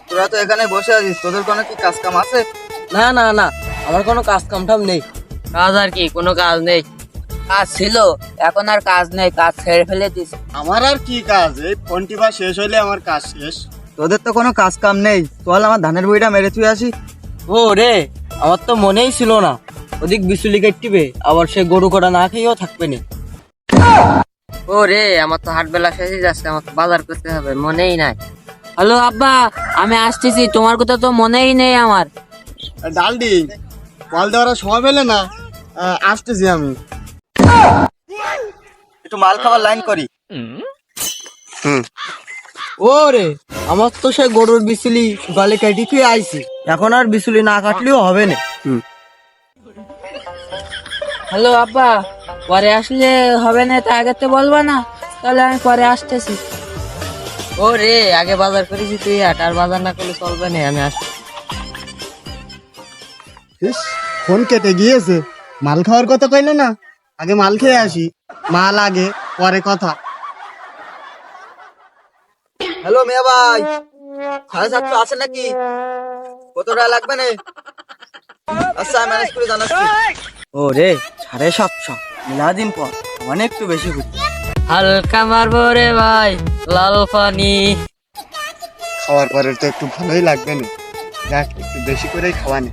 তোরা তো এখানে বসে আছিস, তোদের কোনো কি কাজ কাম আছে? না না না, আমার কোনো কাজ কামঠাম নেই। কাজ আর কি, কোনো কাজ নেই। কাজ ছিল, এখন আর কাজ নেই, কাজ ছেড়ে ফেলে দিস। আমার আর কি কাজ, এই ফোন টিপা শেষ হইলে আমার কাজ শেষ। তোদের তো কোনো কাজ কাম নেই, চল আমার ধানের বইটা মেরে তুই আসি। ও রে, আমার তো মনেই ছিল না ওদিক বিচুলি কাটবে, আবার সে গরু কটা না খেয়েও থাকবে না। ও রে, আমার তো হাট বেলা শেষ হয়ে যাচ্ছে, আমার তো বাজার করতে হবে, মনেই নাই। হ্যালো আব্বা, আমি আসতেছি, তোমার কথা তো মনেই নেই আমার। ডালডি, কল দেওয়ার সময় পেলে না, আসতেছি আমি। একটু মাল খাবার লাইন করি। ও রে, আমার তো সে গরুর বিচুলি গালে কেটে তুই আইছি, এখন আর বিচুলি না কাটলেও হবে না। হ্যালো আব্বা, পরে আসলে হবে না, তা আগে তো বলবা না, তাহলে আমি পরে আসতেছি। ও রে, আগে বাজার করেছি তুই, হাট আর বাজার না করলে চলবে না, আমি আসছি। ইস, ফোন কেটে গিয়েছে। মাল খাওয়ার কথা কইলে না, আগে মাল খেয়ে আসি। মাল আগে, পরে কথা। হ্যালো মিয়া ভাই, 750 আছে নাকি? কত টাকা লাগবে না? আচ্ছা আমি ম্যানেজ করে জানাচ্ছি। ও রে, 750 মিলাদিন পর অনেক একটু বেশি ঘুরছে। হালকা মারবো রে ভাই, লাল পানি। খাওয়ার পরে তো একটু ভালোই লাগবে না, দেখ একটু বেশি করেই খাওয়া নে।